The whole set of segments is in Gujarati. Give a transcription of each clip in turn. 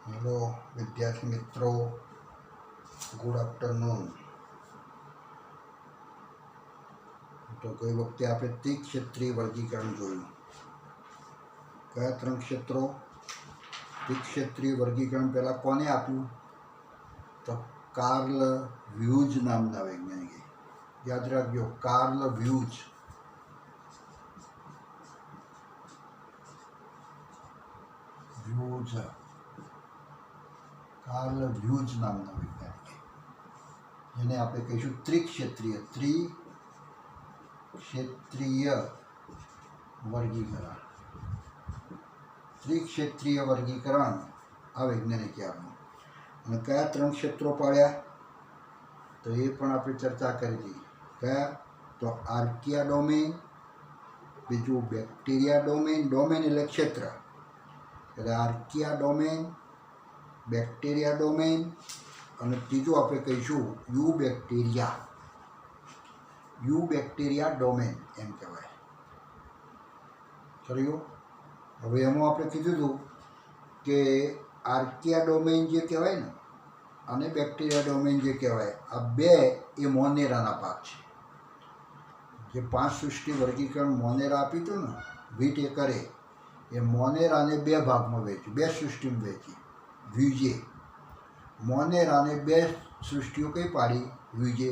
हेलो विद्यार्थी मित्रों, गुड आफ्टरनून। तो गई वखते आपणे त्रिक्षेत्रीय वर्गीकरण जोयुं। कया त्रण क्षेत्रों? त्रिक्षेत्रीय वर्गीकरण पहला कोने आप्युं? तो कार्ल व्यूज नामना वैज्ञानिके। याद राखजो, कार्ल व्यूज। कार्ल व्यूज नामना वैज्ञानिके, जेने आपणे कहीशुं त्रिक्षेत्रीय वर्गीकरण। त्रिक्षेत्रीय वर्गीकरण आ वैज्ञानिके आप्युं। અને કયા ત્રણ ક્ષેત્રો પાડ્યા? તો એ પણ આપણે ચર્ચા કરી હતી. કયા? તો આર્કિયા ડોમેન, બીજું બેક્ટેરિયા ડોમેન. ડોમેન એટલે ક્ષેત્ર, એટલે આર્કિયા ડોમેન, બેક્ટેરિયા ડોમેન, અને ત્રીજું આપણે કહીશું યુ બેક્ટેરિયા ડોમેન એમ કહેવાય. કર્યું? હવે એમાં આપણે કીધું હતું કે આર્કિયા ડોમેન જે કહેવાય ને અને બેક્ટેરિયા ડોમેન જે કહેવાય, આ બે એ મોનેરાના ભાગ છે. જે 5 સૃષ્ટિ વર્ગીકરણ મોનેરા આપ્યું હતું ને વિટેકરે, એ મોનેરાને બે ભાગમાં વહેંચ્યું, બે સૃષ્ટિમાં વહેંચી. વ્યુજે મોનેરાને બે સૃષ્ટિઓ કઈ પાડી? વ્યુજે.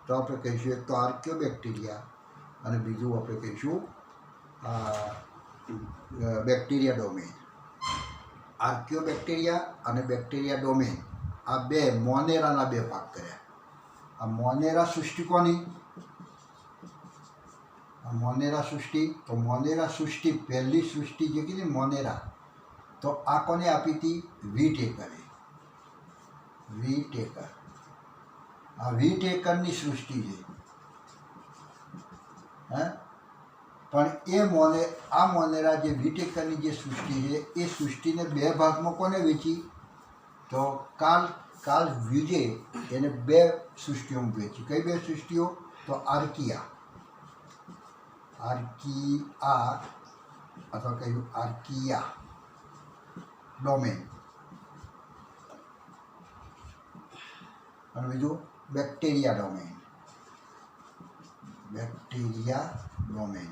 તો આપણે કહીશું એક તો આર્કિયો બેક્ટેરિયા અને બીજું આપણે કહીશું બેક્ટેરિયા ડોમેન. આર્કિયો બેક્ટેરિયા અને બેક્ટેરિયા ડોમેન આ બે મોનેરાના બે ભાગ કર્યા. આ મોનેરા સૃષ્ટિ કોની? આ મોનેરા સૃષ્ટિ. તો મોનેરા સૃષ્ટિ પહેલી સૃષ્ટિ જે કીધી મોનેરા, તો આ કોને આપી હતી? વિટેકરે. વિટેકર. આ વિટેકરની સૃષ્ટિ છે. પણ આ મોનેરા જે વિટેકરની જે સૃષ્ટિ છે એ સૃષ્ટિને બે ભાગમાં કોને વેચી? તો કાર્લ વ્યુજે એને બે સૃષ્ટિઓમાં વેચી. કઈ બે સૃષ્ટિઓ? તો આર્કિયા અથવા કહ્યું આર્કિયા ડોમેન, અને બીજું બેક્ટેરિયા ડોમેન. Bacteria domain.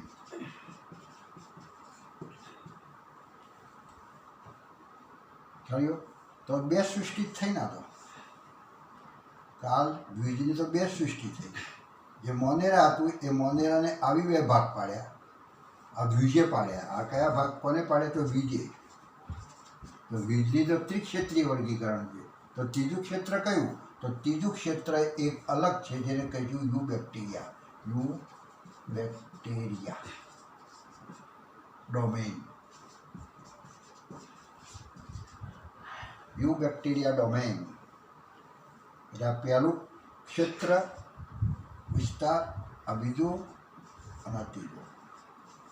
થયું? તો બે સૃષ્ટિ જ થઈ ના. તો કાર્લ વ્યુજની તો બે સૃષ્ટિ થઈ. જે મોનેરા હતું એ મોનેરાને આવી બે ભાગ પાડ્યા, આ વ્યુજે પાડ્યા. આ કયા ભાગ કોને પાડ્યા? તો વ્યુજે. તો વ્યુજની તો ત્રિક્ષેત્રીય વર્ગીકરણ છે. તો ત્રીજું ક્ષેત્ર કયું? તો ત્રીજું ક્ષેત્ર એક અલગ છે, જેને કહીશું you bacteria. You bacteria domain. You bacteria domain એટલે આ પહેલું ક્ષેત્ર વિસ્તાર, આ બીજું અને આ ત્રીજું.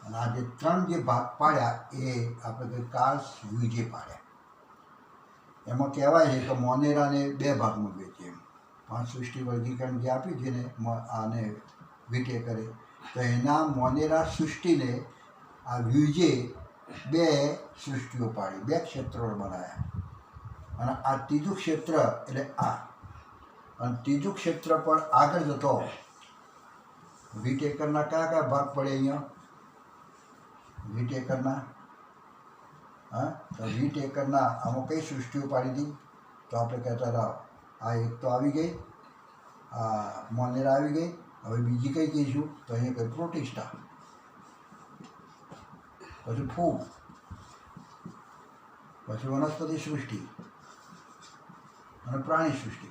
અને આ જે ત્રણ જે ભાગ પાડ્યા એ આપણે કાર્લ વ્યુજે પાડ્યા. એમાં કહેવાય છે કે મોનેરાને બે ભાગમાં વહેંચે. 5 સૃષ્ટિ વર્ગીકરણ જે આપ્યું છે ને આને વિટેકરે, તો એના મોનેરા સૃષ્ટિને આ વ્યુજે બે સૃષ્ટિઓ પાડી, બે ક્ષેત્રો બનાવ્યા. અને આ ત્રીજું ક્ષેત્ર એટલે આ. અને ત્રીજું ક્ષેત્ર પર આગળ જતો વિટેકરના કયા કયા ભાગ પડે અહીંયા? વિટેકરના તો વિટેકરના આમાં કઈ સૃષ્ટિઓ પાડી હતી? તો આપણે કહેતા હતા આ એક તો આવી ગઈ, આ મોનેરા આવી ગઈ. હવે બીજી કઈ કહીશું? તો અહીંયા કઈ પ્રોટિસ્ટા, પછી ફૂગ, પછી વનસ્પતિ સૃષ્ટિ અને પ્રાણી સૃષ્ટિ.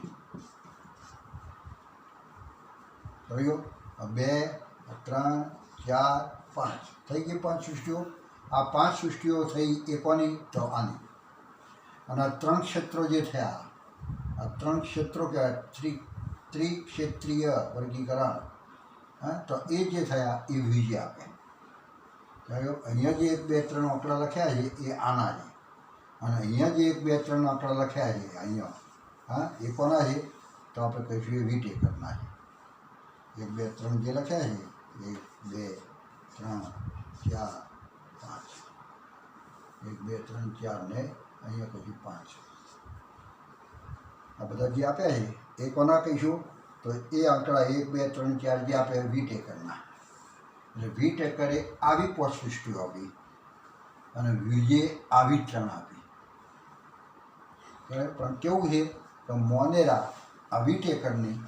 થયો? 2, 3, 4, 5 થઈ ગઈ 5 સૃષ્ટિઓ. આ 5 સૃષ્ટિઓ થઈ એ કોની? તો આની. અને આ ત્રણ ક્ષેત્રો જે થયા, આ ત્રણ ક્ષેત્રો કહેવાય ત્રિક્ષેત્રીય વર્ગીકરણ. તો એ જે થયા એ વ્યુજે આપે. અહીંયા જે 1, 2, 3 આંકડા લખ્યા છે એ આના છે, અને અહીંયા જે 1, 2, 3 આંકડા લખ્યા છે અહીંયા, એ કોના છે? તો આપણે કહીશું એ વિટેકરના છે. 1, 2, 3 જે લખ્યા છે 1, 2, 3, 4, 5, 1, 2, 3, 4 ને અહીંયા પછી 5. આ બધા જે આપ્યા છે એ કોના કહીશું તો એ આંકડા 1 2 3 4 જે આપ્યા વીટ એકરના. એટલે વીટ એકરે આવી પોષસૃષ્ટિઓ આપી અને વ્યુજે આવી 3 આપી. પણ કેવું છે તો મોનેરા આ વીટ એકરની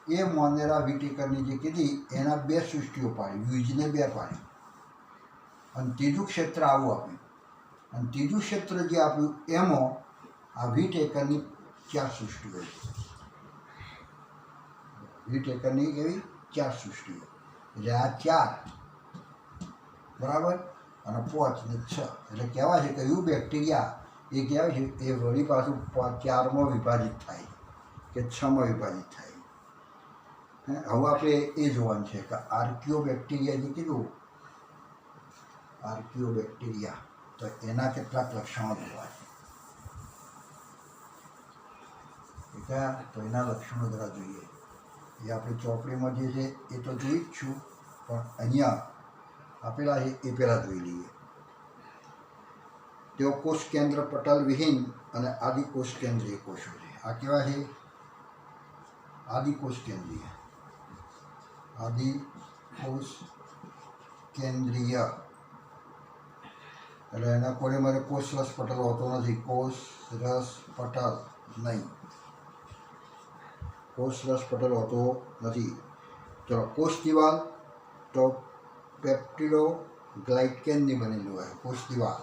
એ મોનેરા વીટ એકરની જે કીધી એના 2 સૃષ્ટિઓ પાડી, વ્યુજને 2 પાડી અને ત્રીજું ક્ષેત્ર આવું આપ્યું. અને ત્રીજું ક્ષેત્ર જે આપ્યું એમાં આ વીટ એકરની 4 સૃષ્ટિઓ છે. વીટ એકરની એવી 4 સૃષ્ટિઓ એટલે આ 4 બરાબર અને 5 ને 6 એટલે કહેવાય છે કે એવું બેક્ટેરિયા એ કહેવાય છે એ વળી પાછું 4માં વિભાજિત થાય કે 6માં વિભાજિત થાય. હવે આપણે એ જોવાનું છે કે આર્કિયો બેક્ટેરિયા જે કીધું આર્કિયો બેક્ટેરિયા તો એના કેટલાક લક્ષણો જોવા છે. તો એના લક્ષણો જરા જોઈએ. એ આપણી ચોપડીમાં જે છે એ તો જોઈ જ છું પણ અહીંયા આપેલા છે એ પહેલાં જોઈ લઈએ. તેઓ કોષ કેન્દ્ર પટલ વિહીન અને આદિકોષ કેન્દ્રીય કોષો છે. આ કેવા છે? આદિકોષ કેન્દ્રીય. આદિકોષ કેન્દ્રીય એટલે એના કોને મારે કોષ રસ પટલ હોતો નથી. કોષ રસ પટલ નહીં, કોષ રસ પટલ હોતો નથી. ચલો કોષ દિવાલ તો પેપ્ટિડો ગ્લાયકેનની બનેલી હોય કોષ દિવાલ.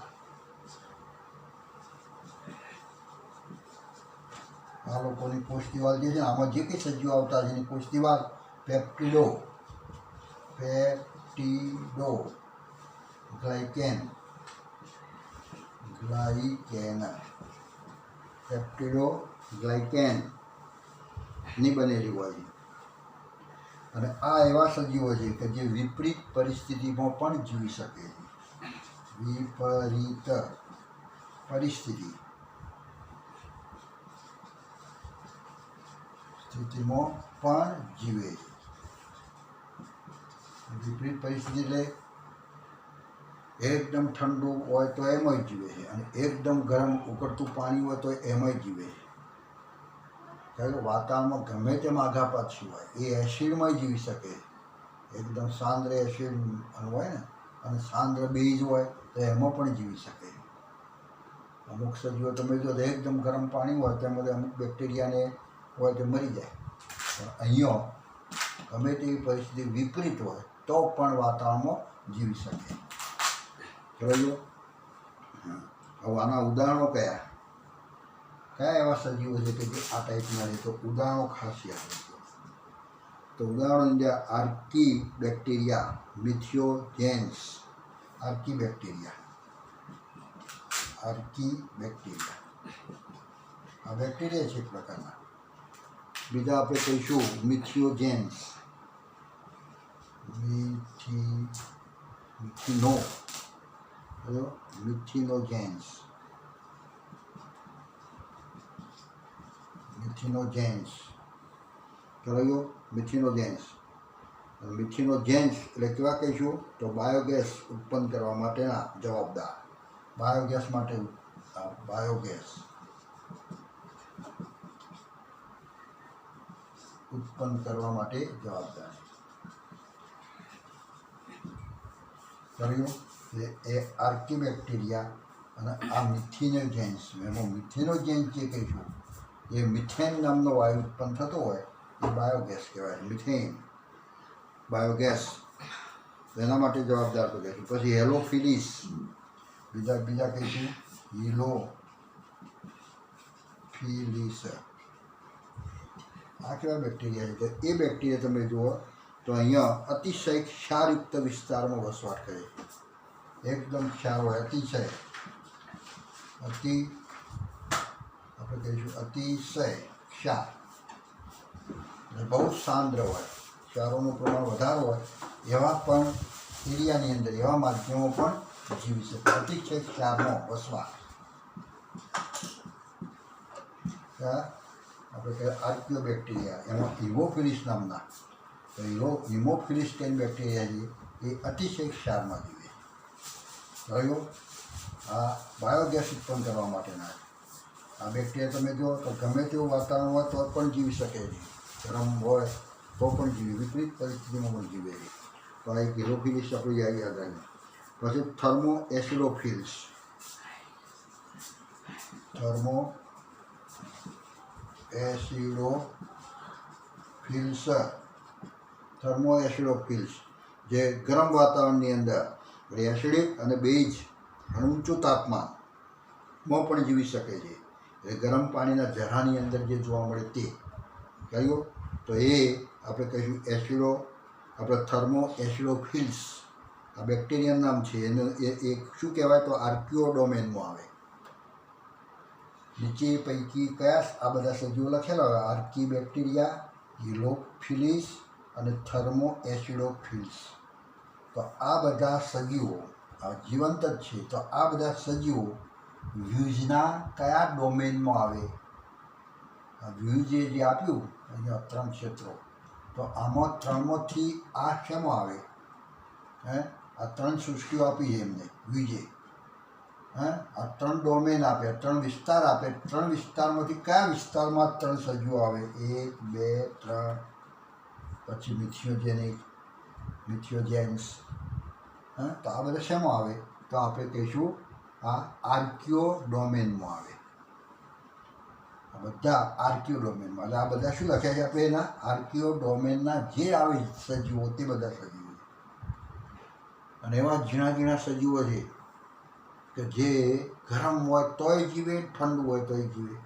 આ લોકોની કોષ દિવાલ જે છે આમાં જે કંઈ સજીવો આવતા છે એની કોષ દિવાલ પેપ્ટિડો ગ્લાયકેન પેપ્ટિડો ગ્લાયકેન ની બનેલી હોય છે. અને આ એવા સજીવો છે કે જે વિપરીત પરિસ્થિતિમાં પણ જીવી શકે છે. વિપરીત પરિસ્થિતિમાં પણ જીવે છે. વિપરીત પરિસ્થિતિ એટલે એકદમ ઠંડુ હોય તો એમાંય જીવે છે અને એકદમ ગરમ ઉકળતું પાણી હોય તો એમાંય જીવે છે. કારણ કે વાતાવરણમાં ગમે તેમ આઘા પાછું હોય એ એસિડમાં જીવી શકે. એકદમ સાંદ્ર એસિડ હોય ને અને સાંદ્ર બેઝ હોય તો એમાં પણ જીવી શકે. અમુક સજીવો તમે જો એકદમ ગરમ પાણી હોય તેમાં અમુક બેક્ટેરિયાને હોય તે મરી જાય. પણ અહીંયા ગમે તેવી પરિસ્થિતિ વિપરીત હોય તો પણ વાતાવરણમાં જીવી શકે. જોયું? હવે આના ઉદાહરણો કયા એવા સજીવો છે કે જે આ ટાઈપના છે? તો ઉદાહરણો ખાસ યાદ રાખજો. તો ઉદાહરણો અંદર આર્કી બેક્ટેરિયા, મિથિયોજેન્સ. આર્કી બેક્ટેરિયા આ બેક્ટેરિયા છે એક પ્રકારના. બીજા આપણે કહીશું મિથિયોજેન્સ, મિથિનોજેન્સ. કહેવાયો મિથિનોજેન્સ. મિથિનોજેન્સ એટલે કેવા કહીશું તો બાયોગેસ ઉત્પન્ન કરવા માટેના જવાબદાર. બાયોગેસ માટે ઉત્પન્ન કરવા માટે જવાબદાર. કર્યું એ આર્કી બેક્ટેરિયા અને આ મિથિનોજેન્સ. એમાં મિથિનોજેન્સ જે કહીશું એ મિથેન નામનો વાયુ ઉત્પન્ન થતો હોય એ બાયોગેસ કહેવાય. મિથેન બાયોગેસ એના માટે જવાબદાર તો કહીશું. પછી હેલોફિલિસ, બીજા કહીશું હિલોફિલિસ. આ કેવા બેક્ટેરિયા છે? એ બેક્ટેરિયા તમે જુઓ તો અહીંયા અતિશય ક્ષારયુક્ત વિસ્તારમાં વસવાટ કરે છે. એકદમ ક્ષાર હોય, અતિશય આપણે કહીશું અતિશય ક્ષાર એટલે બહુ સાંદ્ર હોય, ક્ષારોનું પ્રમાણ વધારે હોય એવા પણ એરિયાની અંદર એવા માધ્યમો પણ જીવી શકે. અતિશય ક્ષારનો વસવાટ આપણે કહીએ આર્કિયો બેક્ટેરિયા. એમાં હિમોફિલિસ નામના હિમોફિલિસ કેન બેક્ટેરિયા છે એ અતિશય ક્ષારમાં જીવે. રહ્યો આ બાયોગેસ ઉત્પન્ન કરવા માટેના. આ બેક્ટેરિયા તમે જો તો ગમે તેવું વાતાવરણ હોય તો પણ જીવી શકે છે, ગરમ હોય તો પણ જીવે, વિપરીત પરિસ્થિતિમાં પણ જીવે છે. તો આ એક હેલોફિલિસ આપણે યાદ રાખીએ. પછી થર્મો એસિડોફિલ્સ. થર્મો એસિડોફિલ્સ થર્મો એસિડોફિલ્સ જે ગરમ વાતાવરણની અંદર એસિડિક અને બેઝ અને ઊંચું તાપમાનમાં પણ જીવી શકે છે. એ ગરમ પાણીના ઝરાની અંદર જે જોવા મળે તે કહ્યું, તો એ આપણે કહીશું આપણે થર્મો એસિડોફિલ્સ આ બેક્ટેરિયાનું નામ છે. એનું એ શું કહેવાય તો આર્કિયો ડોમેનમાં આવે. નીચે પૈકી કયા આ બધા સજીવો લખેલા હોય? આર્કી બેક્ટેરિયા, હિલોફિલિસ અને થર્મો એસિડોફિલ્સ. તો આ બધા સજીવો જીવંત જ છે. તો આ બધા સજીવો વ્યુઝના કયા ડોમેનમાં આવે? વ્યુઝે જે આપ્યું અહીંયા 3 ક્ષેત્રો, તો આમાં 3માંથી આ શેમાં આવે? આ 3 સૃષ્ટિઓ આપી છે એમને વ્યુઝે. આ 3 ડોમેન આપે, 3 વિસ્તાર આપે. 3 વિસ્તારમાંથી કયા વિસ્તારમાં 3 સજીવો આવે? 1, 2, 3. પછી મિથિયોજેન્સ. તો આ બધા શેમાં આવે? તો આપણે કહીશું આ આર્કિયો ડોમેનમાં આવે. આ બધા આર્કિયો ડોમેનમાં. એટલે આ બધા શું લખ્યા છે આપણે? એના આર્કિયો ડોમેનના જે આવે સજીવો તે બધા સજીવો. અને એવા ઝીણા ઝીણા સજીવો છે કે જે ગરમ હોય તોય જીવે, ઠંડુ હોય તોય જીવે.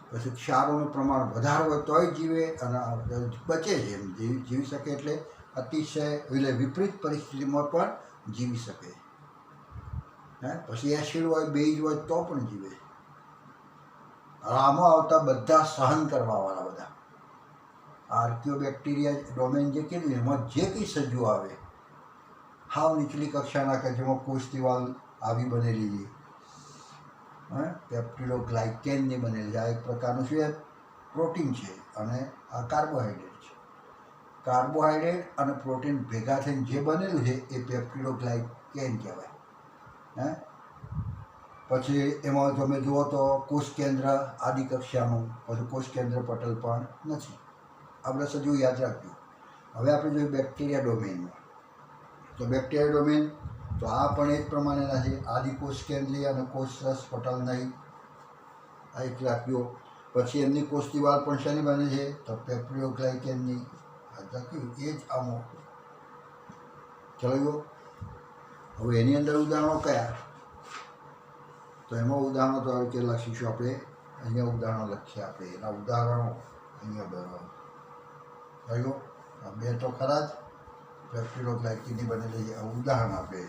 પછી ક્ષારોનું પ્રમાણ વધારે હોય તોય જીવે અને બચે છે, એમ જીવી શકે. એટલે અતિશય એટલે વિપરીત પરિસ્થિતિમાં પણ જીવી શકે. પછી એસિડ હોય, બેઝ હોય તો પણ જીવે. આમાં આવતા બધા સહન કરવાવાળા બધા આર્કિયો બેક્ટેરિયા ડોમેન જે કીધું એમાં જે કંઈ સજીવો આવે હાવ નીચલી કક્ષાના કે જેમાં કોષ દિવાલ આવી બનેલી છે, પેપ્ટિડોગ્લાયકેનની બનેલી છે. આ એક પ્રકારનું શું પ્રોટીન છે અને આ કાર્બોહાઈડ્રેટ છે. કાર્બોહાઈડ્રેટ અને પ્રોટીન ભેગા થઈને જે બનેલું છે એ પેપ્ટિડોગ્લાયકેન કહેવાય. પછી એમાં તમે જુઓ તો કોષ કેન્દ્ર આદિ કક્ષાનું, પછી કોષ કેન્દ્ર પટલ પણ નથી. આપણે સજીવો યાદ રાખજો. હવે આપણે જોઈએ બેક્ટેરિયા ડોમેનમાં. તો બેક્ટેરિયા ડોમેન તો આ પણ એક પ્રમાણેના છે. આદિકોષ કેન્દ્રીય અને કોષરસ પટલ નહીં, આ એક રાખ્યો. પછી એમની કોષ દિવાલ પણ શેની બને છે? તો પેપ્ટિડોગ્લાયકેનની. લખ્યું એ જ આમાં ચલાવ્યો. હવે એની અંદર ઉદાહરણો કયા? તો એમાં ઉદાહરણો તો કે લખીશું આપણે. અહીંયા ઉદાહરણો લખીએ આપણે. એના ઉદાહરણો અહીંયા બનાવો. આ 2 તો ખરા જ. પેપ્ટિડોગ્લાયકેનની બનેલી છે. ઉદાહરણ આપણે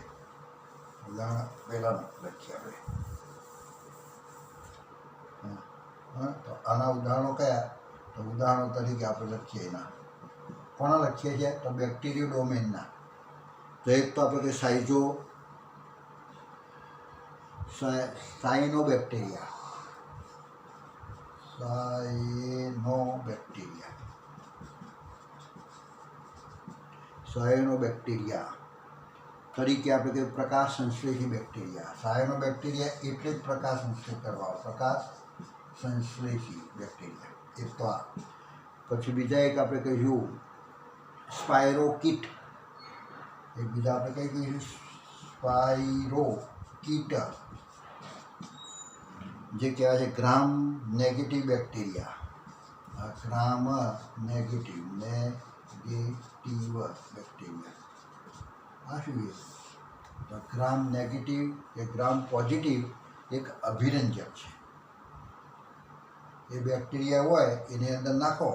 ઉદાહરણ પહેલાં લખીએ આપણે. તો આના ઉદાહરણો કયા? તો ઉદાહરણો તરીકે આપણે લખીએ એના. કોના લખીએ છીએ? તો બેક્ટેરિયો ડોમેનના. તો એક તો આપણે સાયનોબેક્ટેરિયા. સાયનોબેક્ટેરિયા તરીકે આપણે કહીએ પ્રકાશ સંશ્લેષી બેક્ટેરિયા. સાયનોબેક્ટેરિયા એટલે જ પ્રકાશ સંશ્લેષ કરવા, પ્રકાશ સંશ્લેષી બેક્ટેરિયા. એક તો આ. પછી બીજા એક આપણે કહીશું સ્પાયરોકીટ. એક બીજા આપણે કઈ કહીશું સ્પાયરોકીટ, જે કહેવાય છે gram negative bacteria. Gram negative bacteria. આ શું છે? તો ગ્રામ નેગેટિવ કે ગ્રામ પોઝિટિવ એક અભિરંજક છે. એ બેક્ટેરિયા હોય એની અંદર નાખો,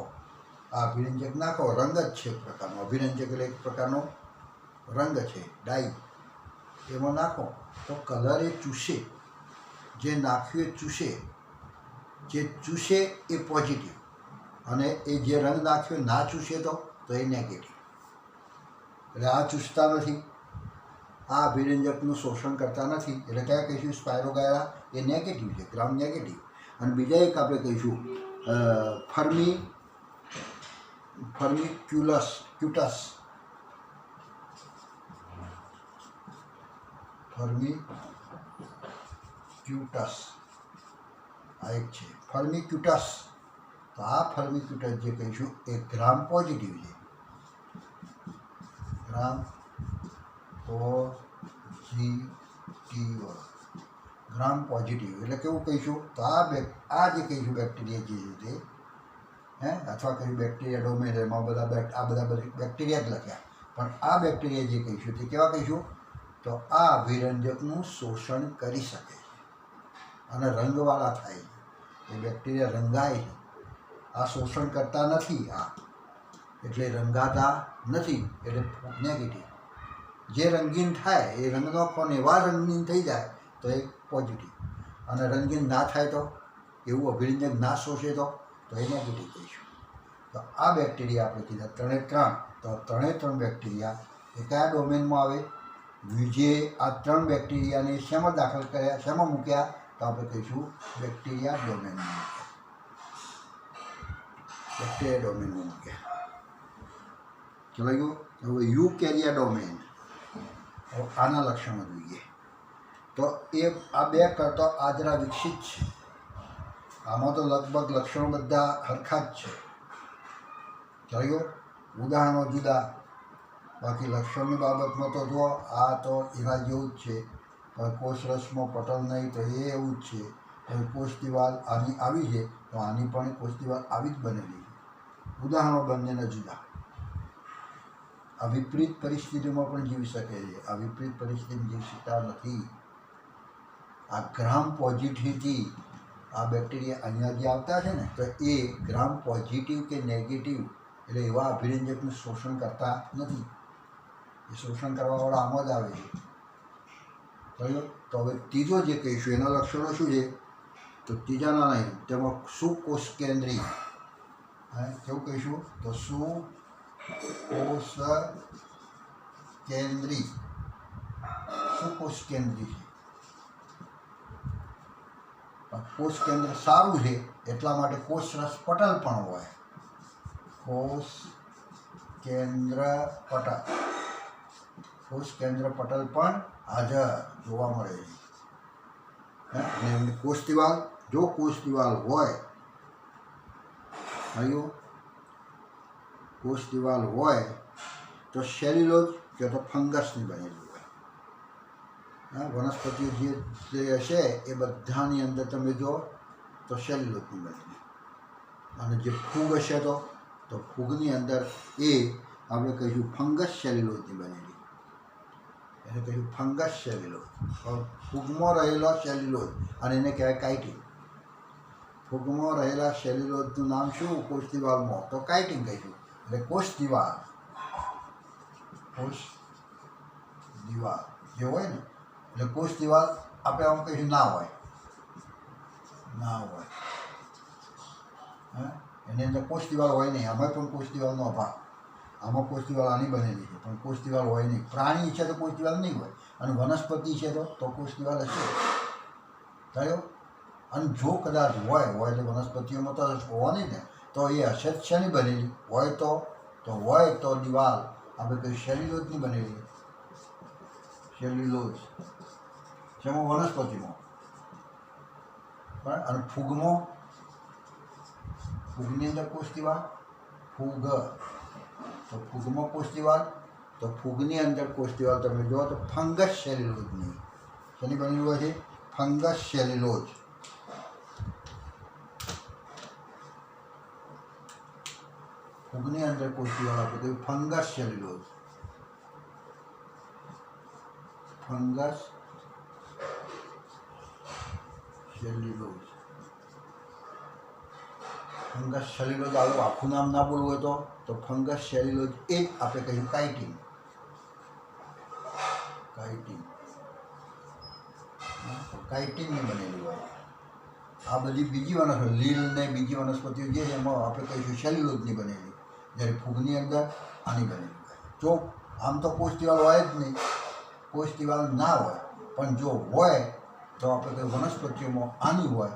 આ અભિરંજક નાખો, રંગ જ છે એક પ્રકારનો. અભિરંજક એટલે એક પ્રકારનો રંગ છે, ડાઈ. એમાં નાખો તો કલર એ ચૂસે. જે નાખ્યું એ ચૂસે. જે ચૂસે એ પોઝિટિવ અને એ જે રંગ નાખ્યો ના ચૂસે તો એ નેગેટિવ. એટલે આ ચૂસતા નથી, આ અભિરંજકનું શોષણ કરતા નથી. એટલે કયા કહીશું? સ્પાયરોગાયરા એ નેગેટિવ છે, ગ્રામ નેગેટિવ. અને બીજા એક આપણે કહીશું ફર્મિક્યુટસ. ફર્મિક્યુટસ આ એક છે ફર્મિક્યુટસ. તો આ ફર્મિક્યુટસ જે કહીશું એ ગ્રામ પોઝિટિવ છે. ગ્રામ પોઝિટિવ, ગ્રામ પોઝિટિવ એટલે કેવું કહીશું? તો આ જે કહીશું બેક્ટેરિયા જે છે તે અથવા કહીશું બેક્ટેરિયા ડોમેન, એમાં બધા બેક્ટેરિયા જ લખ્યા, પણ આ બેક્ટેરિયા જે કહીશું તે કેવા કહીશું? તો આ વિરંજકનું શોષણ કરી શકે છે અને રંગવાળા થાય છે. એ બેક્ટેરિયા રંગાય છે, આ શોષણ કરતા નથી, આ એટલે રંગાતા નથી, એટલે નેગેટિવ. જે રંગીન થાય એ રંગનો કોણ એવા રંગીન થઈ જાય તો એ પોઝિટિવ, અને રંગીન ના થાય તો, એવું અભિરંજક ના શોષે તો એ નેગેટિવ કહીશું. તો આ બેક્ટેરિયા આપણે કીધા 3 એ 3. તો 3 એ 3 બેક્ટેરિયા એ કયા ડોમેનમાં આવે? જે આ 3 બેક્ટેરિયાને શેમાં દાખલ કર્યા, શેમાં મૂક્યા? તો આપણે કહીશું બેક્ટેરિયા ડોમેનમાં મૂક્યા. બેક્ટેરિયા ડોમેનમાં મૂક્યા. ચલાઈ ગયું. હવે યુકેરિયા ડોમેન. હવે આના લક્ષણો જોઈએ. તો એ આ 2 કરતો આજરા વિકસિત છે. આમાં તો લગભગ લક્ષણો બધા સરખા જ છે. ચલાઈ ગયો. ઉદાહરણો જુદા, બાકી લક્ષણની બાબતમાં તો જો આ તો એના જેવું જ છે. પણ કોષરસમાં પટલ નહીં તો એ એવું જ છે. હવે કોષ દિવાલ આની આવી છે તો આની પણ કોષ દિવાલ આવી જ બનેલી છે. ઉદાહરણો બંનેના જુદા. આ વિપરીત પરિસ્થિતિમાં પણ જીવી શકે છે, આ વિપરીત પરિસ્થિતિમાં જીવી શકતા નથી. આ ગ્રામ પોઝિટિવથી આ બેક્ટેરિયા અહીંયા જે આવતા છે ને, તો એ ગ્રામ પોઝિટિવ કે નેગેટિવ એટલે એવા અભિરંજકનું શોષણ કરતા નથી. એ શોષણ કરવાવાળા આમાં જ આવે છે. બરાબર. તો હવે ત્રીજો જે કહીશું એના લક્ષણો શું છે? તો ત્રીજાના નહીં, તેમાં સુકોષ કેન્દ્રી. કેવું કહીશું? તો સુકોષ કેન્દ્રી. સુકોષ કેન્દ્રી છે. કોષ કેન્દ્ર સારું છે એટલા માટે કોષરસ પટલ પણ હોય. કોષ કેન્દ્ર પટલ, કોષ કેન્દ્ર પટલ પણ હાજર જોવા મળે છે. અને કોષ દિવાલ, જો કોષ દિવાલ હોય, ભાઈઓ કોષ દિવાલ હોય તો સેલ્યુલોઝ કે તો ફંગસની બનેલી હોય. વનસ્પતિઓ જે હશે એ બધાની અંદર તમે જો તો સેલ્યુલોઝની બનેલી. અને જે ફૂગ હશે તો ફૂગની અંદર એ આપણે કહીશું ફંગસ સેલ્યુલોઝની બનેલી. એને કહીશું ફંગસ સેલ્યુલોઝ. ફૂગમાં રહેલો સેલ્યુલોઝ અને એને કહેવાય કાઇટિન. ફૂગમાં રહેલા સેલ્યુલોઝનું નામ શું કોષ દિવાલમાં? તો કાઇટિન કહીશું. એટલે કોષ દિવાલ, કોષ દિવાલ જે હોય ને, એટલે કોષ દિવાલ આપણે આમ કહીશું ના હોય, ના હોય. એની અંદર કોષ દિવાલ હોય નહીં. આમાં પણ કોષ દિવાલનો અભાવ. આમાં કોષ દિવાલ આની બનેલી છે પણ કોષ દિવાલ હોય નહીં. પ્રાણી છે તો કોષ દિવાલ નહીં હોય, અને વનસ્પતિ છે તો કોષ દિવાલ હશે. થયો. અને જો કદાચ હોય એટલે વનસ્પતિઓમાં તો હોવાની ને, તો એ હશે જ શેની બનેલી હોય? તો દિવાલ આપણે કહીએ સેલ્યુલોઝની બનેલી. સેલ્યુલોઝ જેમાં વનસ્પતિમાં. અને ફૂગમાં, ફૂગની અંદર કોષ દિવાલ, ફૂગ તો ફૂગમાં કોષ દિવાલ, તો ફૂગની અંદર કોષ દિવાલ તમે જુઓ તો ફંગસ સેલ્યુલોઝની. શેની બનેલી હોય છે? Fungus cellulose. ફૂગની અંદર કોષ દિવાલ આપણે કહ્યું fungus cellulose. Fungus cellulose. Fungus cellulose આવું આખું નામ ના બોલવું હોય તો ફંગસ સેલ્યુલોઝ એ જ આપણે કહીશું કાઇટિન. કાઇટિન, કાઇટિનની બનેલી હોય. આ બધી બીજી વનસ્પતિ, લીલ ને બીજી વનસ્પતિઓ જે છે એમાં આપણે કહીશું સેલ્યુલોઝની બનેલી. જ્યારે ફૂગની અંદર આની બનેલી હોય. જો આમ તો કોષ દિવાલ હોય જ નહીં, કોષ દિવાલ ના હોય, પણ જો હોય તો આપણે કહીએ વનસ્પતિઓમાં આની હોય,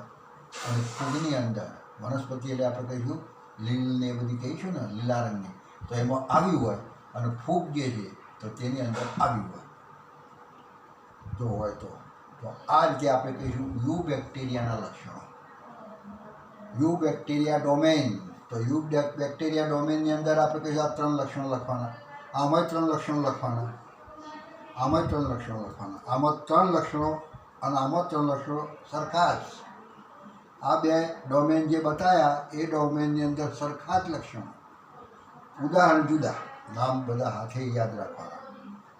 અને ફૂગની અંદર વનસ્પતિ એટલે આપણે કહીશું લીલને એ બધી કહીશું ને લીલા રંગની, તો એમાં આવી હોય, અને ફૂગ જે છે તો તેની અંદર આવી હોય. જો હોય તો આ રીતે આપણે કહીશું યુ બેક્ટેરિયાના લક્ષણો. You bacteria domain. તો યુ બેક્ટેરિયા ડોમેનની અંદર આપણે કહીશું આ 3 લક્ષણો લખવાના, આમાં 3 લક્ષણો લખવાના, આમાં 3 લક્ષણો લખવાના, આમાં 3 લક્ષણો અને આમાં 3 લક્ષણો સરખા જ. આ બે ડોમેન જે બતાવ્યા એ ડોમેનની અંદર સરખા જ લક્ષણો, ઉદાહરણ જુદા, નામ બધા હાથે યાદ રાખવાના.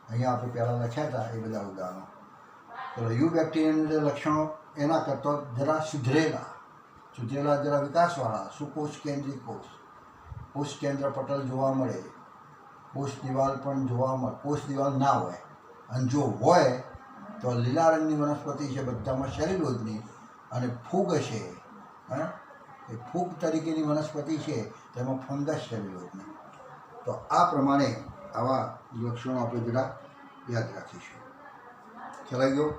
અહીંયા આપણે પહેલાં લખ્યા હતા એ બધા ઉદાહરણો. તો યુ બેક્ટેરિયાની અંદર લક્ષણો એના કરતાં જરા સુધરેલા જરા વિકાસવાળા, સુકોષ કેન્દ્રી કોષ, કોષ કેન્દ્ર પટલ જોવા મળે, કોષ દિવાલ પણ જોવા મળે, કોષ દિવાલ ના હોય, અને જો હોય તો લીલા રંગની વનસ્પતિ છે બધામાં સેલ્યુલોઝની, અને ફૂગ હશે, એ ફૂગ તરીકેની વનસ્પતિ છે તેમાં ફંગસ સેલ્યુલોઝની. તો આ પ્રમાણે આવા લક્ષણો આપણે જરા યાદ રાખીશું. ખ્યાલ ગયો?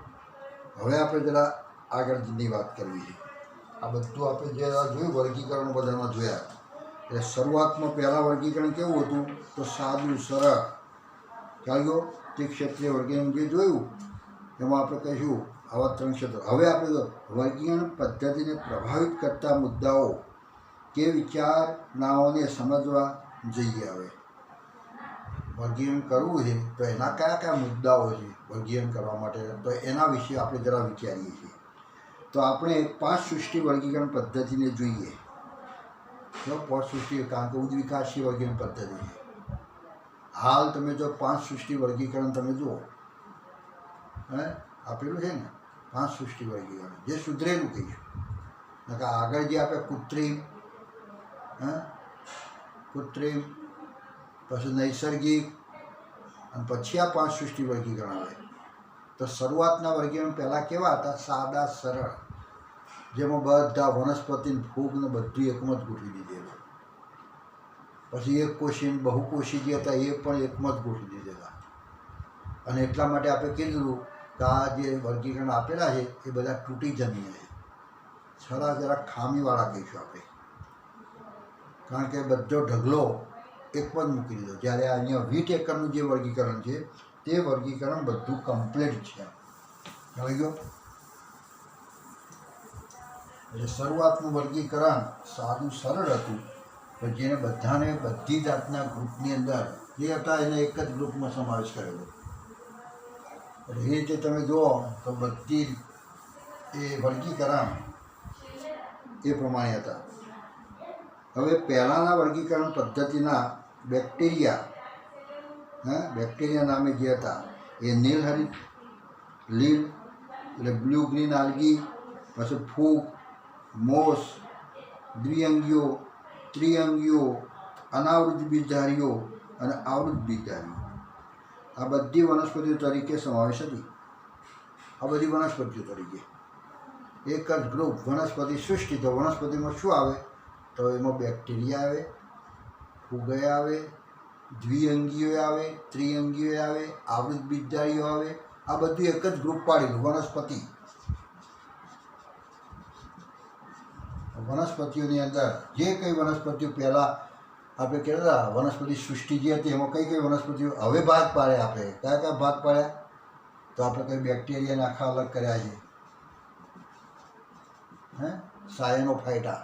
હવે આપણે જરા આગળની વાત કરવી છે. આ બધું આપણે જે જોયું વર્ગીકરણ બધામાં જોયા. એટલે શરૂઆતમાં પહેલાં વર્ગીકરણ કેવું હતું? તો સાદું સરળ. ખ્યાલ ગયો? ત્રિક્ષેત્રીય વર્ગીકરણ જે જોયું એમાં આપણે કહીશું આવા 3 ક્ષેત્રો. હવે આપણે વર્ગીકરણ પદ્ધતિને પ્રભાવિત કરતા મુદ્દાઓ કે વિચારણાઓને સમજવા જઈએ. હવે વર્ગીકરણ કરવું છે તો એના કયા કયા મુદ્દાઓ છે વર્ગીકરણ કરવા માટે, તો એના વિશે આપણે જરા વિચારીએ છીએ. તો આપણે 5 સૃષ્ટિ વર્ગીકરણ પદ્ધતિને જોઈએ. જો 5 સૃષ્ટિ, કારણ કે ઉદ્વિકાસી વર્ગીકરણ પદ્ધતિ છે. હાલ તમે જો 5 સૃષ્ટિ વર્ગીકરણ તમે જુઓ, આપેલું છે ને 5 સૃષ્ટિ વર્ગીકરણ, જે સુધરેલું કહીશું. આગળ જે આપણે કૃત્રિમ પછી નૈસર્ગિક અને પછી આ 5 સૃષ્ટિ વર્ગીકરણ આવે. તો શરૂઆતના વર્ગીકરણ પહેલાં કેવા હતા? સાદા સરળ, જેમાં બધા વનસ્પતિ ફૂગને બધું એકમાં જ ગોઠવી દીધેલું. પછી એક કોષી બહુકોષી જે હતા એ પણ એકમાં જ ગોઠવી દીધેલા. અને એટલા માટે આપણે કીધું કે આ જે વર્ગીકરણ આપેલા છે એ બધા તૂટી જમીને છે, જરા ખામીવાળા કહીશું આપણે, કારણ કે બધો ઢગલો એકમાં જ મૂકી દીધો. જ્યારે અહીંયા 20 એકરનું જે વર્ગીકરણ છે તે વર્ગીકરણ બધું કમ્પ્લીટ છે. સમજી ગયો? એટલે શરૂઆતનું વર્ગીકરણ સાદું સરળ હતું, પણ જેને બધાને બધી જાતના ગ્રુપની અંદર જે હતા એને એક જ ગ્રુપમાં સમાવેશ કરેલો. એટલે એ રીતે તમે જુઓ તો બધી એ વર્ગીકરણ એ પ્રમાણે હતા. હવે પહેલાંના વર્ગીકરણ પદ્ધતિના બેક્ટેરિયા નામે જે હતા એ નીલહરિત, લીલ એટલે બ્લુ ગ્રીન આલ્ગી, પછી ફૂગ, મોસ, દ્વિઅંગીઓ, ત્રિઅંગીઓ, અનાવૃત બીજધારીઓ અને આવૃત બીજધારીઓ, આ બધી વનસ્પતિઓ તરીકે સમાવેશ હતી. આ બધી વનસ્પતિઓ તરીકે એક જ ગ્રુપ વનસ્પતિ સૃષ્ટિ. તો વનસ્પતિમાં શું આવે? તો એમાં બેક્ટેરિયા આવે, ફૂગ આવે, દ્વિઅંગીઓ આવે, ત્રિઅંગીઓ આવે, આવૃત બીજધારીઓ આવે. આ બધું એક જ ગ્રુપ પાડેલું વનસ્પતિ. વનસ્પતિઓની અંદર જે કંઈ વનસ્પતિઓ પહેલાં આપણે કહેતા વનસ્પતિ સૃષ્ટિ જે હતી એમાં કઈ કઈ વનસ્પતિઓ હવે ભાગ પાડ્યા. આપણે કયા કયા ભાગ પાડ્યા? તો આપણે કંઈ બેક્ટેરિયાને આખા અલગ કર્યા છે. સાયનોફાઇટા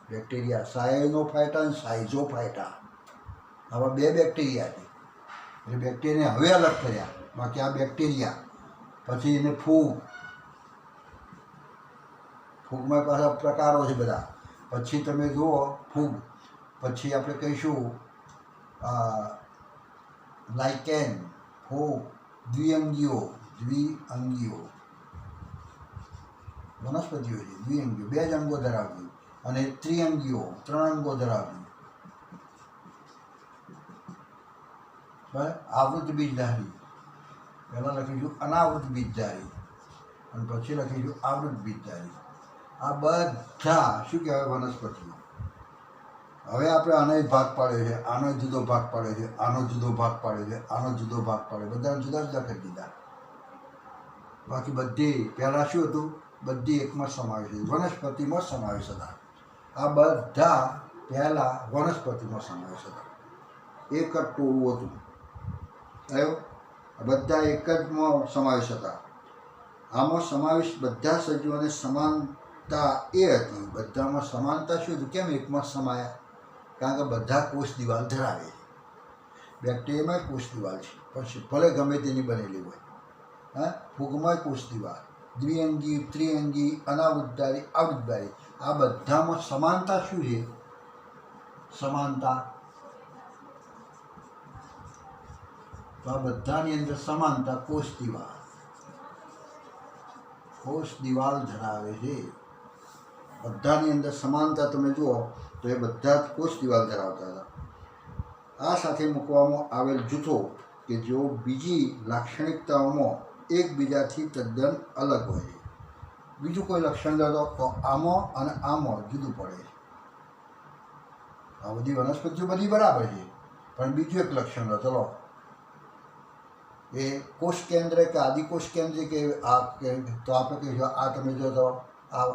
બેક્ટેરિયા, સાયનોફાઇટા અને સાઇઝોફાઇટા, આવા 2 બેક્ટેરિયા છે. એટલે બેક્ટેરિયાને હવે અલગ કર્યા. બાકી આ બેક્ટેરિયા. પછી એને ફૂગમાં પાછા પ્રકારો છે બધા. પછી તમે જુઓ ફૂગ, પછી આપણે કહીશું લાઇકેન, ફૂગ, દ્વિઅંગીઓ વનસ્પતિઓ છે. દ્વિઅંગીઓ 2 જ અંગો ધરાવતી, અને ત્રિઅંગીઓ 3 અંગો ધરાવતી. આવૃત બીજધારી, પહેલાં લખીશું અનાવૃત બીજધારી અને પછી લખીશું આવૃત બીજધારી. આ બધા શું કહેવાય? વનસ્પતિઓ. હવે આપણે આનો ભાગ પાડ્યો છે, આનો જુદો ભાગ પાડ્યો છે, આનો જુદો ભાગ પાડ્યો છે, આનો જુદો ભાગ પાડ્યો, બધા જુદા જુદા કરી દીધા. બાકી બધી પહેલાં શું હતું? બધી એકમાં સમાવેશ હતી, વનસ્પતિમાં સમાવેશ હતા. આ બધા પહેલાં વનસ્પતિમાં સમાવેશ હતા. એક જ ટોળું હતું. આવ્યો? બધા એક જમાં સમાવેશ હતા. આમાં સમાવેશ બધા સજીવોને સમાન વિશેષતા એ હતી, બધામાં સમાનતા શું હતી? કેમ એકમાં સમાયા? કારણ કે બધા કોષ દિવાલ ધરાવે છે. બેક્ટેરિયામાં કોષ દિવાલ છે, પછી ભલે ગમે તેની બનેલી હોય. હા, ફૂગમાં કોષ દિવાલ, દ્વિઅંગી, ત્રિઅંગી, અનાવૃતધારી, આવૃતધારી, આ બધામાં સમાનતા શું છે? સમાનતા. તો આ બધાની અંદર સમાનતા કોષ દિવાલ ધરાવે છે. બધાની અંદર સમાનતા તમે જુઓ તો એ બધા જ કોષ દિવાલ ધરાવતા હતા. આ સાથે મૂકવામાં આવેલ જૂથો કે જેઓ બીજી લાક્ષણિકતાઓમાં એકબીજાથી તદ્દન અલગ હોય છે. બીજું કોઈ લક્ષણ દો તો આમાં અને આમાં જુદું પડે છે. આ બધી વનસ્પતિઓ બધી બરાબર છે, પણ બીજું એક લક્ષણ દો. ચલો, એ કોષ કેન્દ્ર કે આદિકોષ કેન્દ્ર કે આ તો આપણે કહીશું આ તમે જો તો આ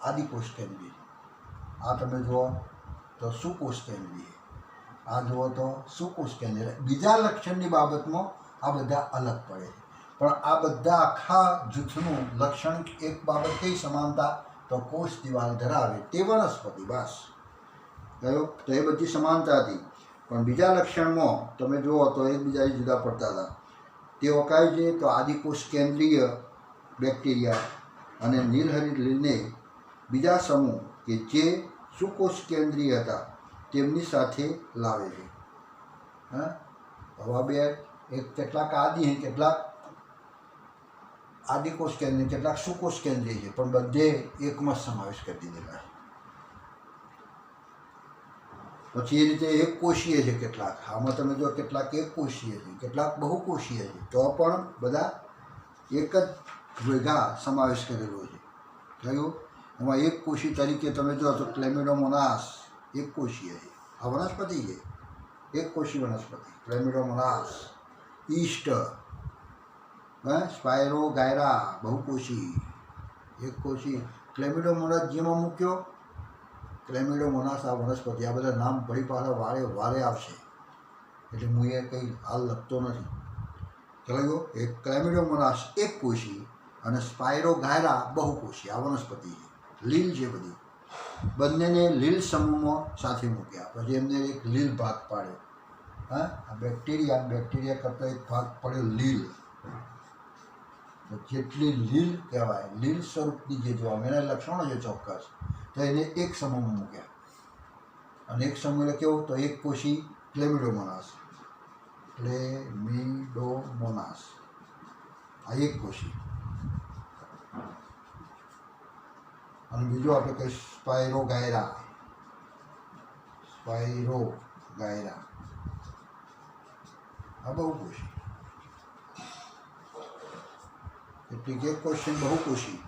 આદિકોષ કેન્દ્રી, આ તમે જુઓ તો સુકોષ કેન્દ્રી, આ જુઓ તો સુકોષ કેન્દ્ર. બીજા લક્ષણની બાબતમાં આ બધા અલગ પડે છે, પણ આ બધા આખા જૂથનું લક્ષણ એક બાબત કઈ સમાનતા? તો કોષ દિવાલ ધરાવે તે વનસ્પતિ. બસ કયો? તો એ બધી સમાનતા હતી, પણ બીજા લક્ષણમાં તમે જુઓ તો એકબીજાથી જુદા પડતા હતા. તેઓ કાંઈ છે તો આદિકોષ કેન્દ્રીય બેક્ટેરિયા અને નીલહરિત લીલને બીજા સમૂહ કે જે સુકોષ કેન્દ્રીય હતા તેમની સાથે લાવે છે. હા, હવે બે એક કેટલાક આદિ કેટલાક આદિકોષ કેન્દ્રીય, કેટલાક સુકોષ કેન્દ્રીય છે, પણ બધે એકમાં સમાવેશ કરી દીધેલા છે. પછી એ રીતે એક કોષીય છે કેટલાક. આમાં તમે જો કેટલાક એક કોષીય છે, કેટલાક બહુકોષીય છે, તો પણ બધા એક જ ભેગા સમાવેશ કરેલો છે. થયું? એમાં એક કોષી તરીકે તમે જો તો ક્લેમિડોમોનાસ એક કોષીય છે. આ વનસ્પતિ છે, એક કોષી વનસ્પતિ. ક્લેમિડોમોનાસ, ઈસ્ટ, સ્પાયરોગાયરા બહુકોષી, એક કોષી. ક્લેમિડોમોનાસ જેમાં મૂક્યો, ક્લેમિડોમોનાસ આ વનસ્પતિ. આ બધા નામ ફરી પાછા વારે આવશે, એટલે હું એ કંઈ હાલ લખતો નથી. ચલાવ્યો? એક ક્લેમિડોમોનાસ એક કોષી અને સ્પાયરોગાયરા બહુકોષી આ વનસ્પતિ છે. લીલ છે બધી, બંનેને લીલ સમૂહમાં સાથે મૂક્યા, પછી એમને એક લીલ ભાગ પાડ્યો. હા, આ બેક્ટેરિયા કરતાં એક ભાગ પડ્યો લીલ. જેટલી લીલ કહેવાય, લીલ સ્વરૂપની જે જોવા એના લક્ષણો છે ચોક્કસ, તો એને એક સમૂહમાં મૂક્યા. અને એક સમૂહ એટલે કેવો? તો એક કોષી ક્લેમિડોમોનાસ. ક્લેમિડોમોનાસ આ એક કોષી. અને બીજું આપણે કહીએ સ્પાયરોગાયરા. આ બહુકોષી. કેટલીક એક કોષી બહુકોષી.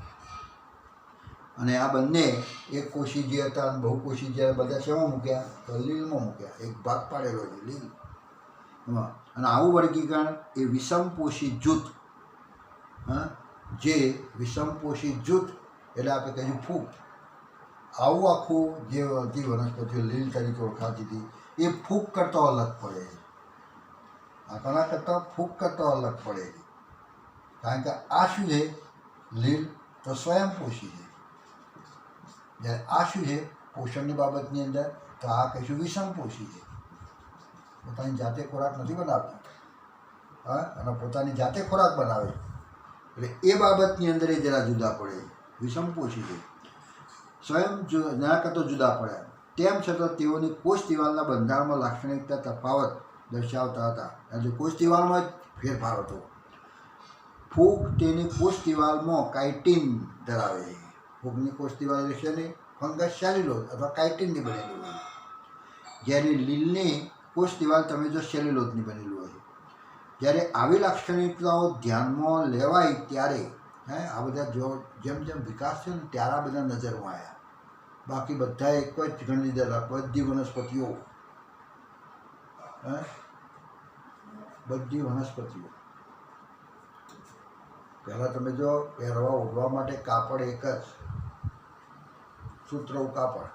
અને આ બંને એક કોષી જે હતા અને બહુકોષી જ્યારે બધા શેમાં મૂક્યા? તો લીલમાં મૂક્યા. એક ભાગ પાડેલો છે લીલ. અને આવું વર્ગીકરણ એ વિષમપોષી જૂથ, હા, જે વિષમપોષી જૂથ એટલે આપણે કહીએ ફૂગ. આવું આખું જે વનસ્પતિઓ લીલ તરીકે ઓળખાતી હતી એ ફૂગ કરતાં અલગ પડે છે. આ કણા કરતાં? ફૂગ કરતાં અલગ પડે છે. કારણ કે આ શું છે? લીલ તો સ્વયંપોષી છે. જ્યારે આ શું છે? પોષણની બાબતની અંદર તો આ કહીશું વિષમપોષી છે. પોતાની જાતે ખોરાક નથી બનાવતી, હા, અને પોતાની જાતે ખોરાક બનાવે છે, એટલે એ બાબતની અંદર એ જરા જુદા પડે છે. વિષમપોષી છે, સ્વયં ના કરતો જુદા પડ્યા. તેમ છતાં તેઓની કોષ દિવાલના બંધારણમાં લાક્ષણિકતા તફાવત દર્શાવતા હતા. એટલે કોષ દિવાલમાં જ ફેરફાર હતો. ફૂગ તેની કોષ દિવાલમાં કાઇટિન ધરાવે છે. ફૂગની કોષ દિવાલ એટલે છે ને ફંગસ સેલ્યુલોઝ અથવા કાઇટિનની બનેલી હોય. જ્યારે લીલની કોષ દિવાલ તમે જો સેલ્યુલોઝની બનેલી હોય. જ્યારે આવી લાક્ષણિકતાઓ ધ્યાનમાં લેવાય ત્યારે આ બધા જો જેમ જેમ વિકાસ છે ને ત્યારે આ બધા નજરમાં આવ્યા. બાકી બધા એક જ ગણી લીધેલા. બધી વનસ્પતિઓ પહેલાં તમે જો પહેરવા ઓઢવા માટે કાપડ એક જ, સૂતરવું કાપડ.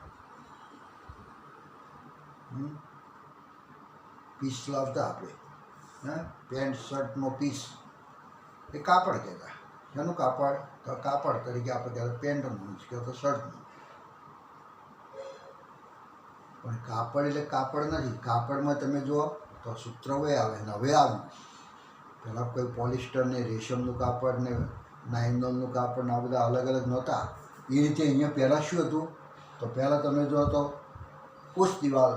પીસ લાવતા આપણે, પેન્ટ શર્ટનો પીસ એ કાપડ કહેતા. શેનું કાપડ? તો કાપડ તરીકે આપણે કહેવાય પેન્ટનું કે તો શર્ટનું. પણ કાપડ એટલે કાપડ નથી. કાપડમાં તમે જુઓ તો સૂત્રવે આવે ને હવે આવ્યું. પહેલાં કોઈ પોલિસ્ટર ને રેશમનું કાપડ ને નાયલોનનું કાપડ ને આ બધા અલગ અલગ નહોતા. એ રીતે અહીંયા પહેલાં શું હતું? તો પહેલાં તમે જુઓ તો કોષ દિવાલ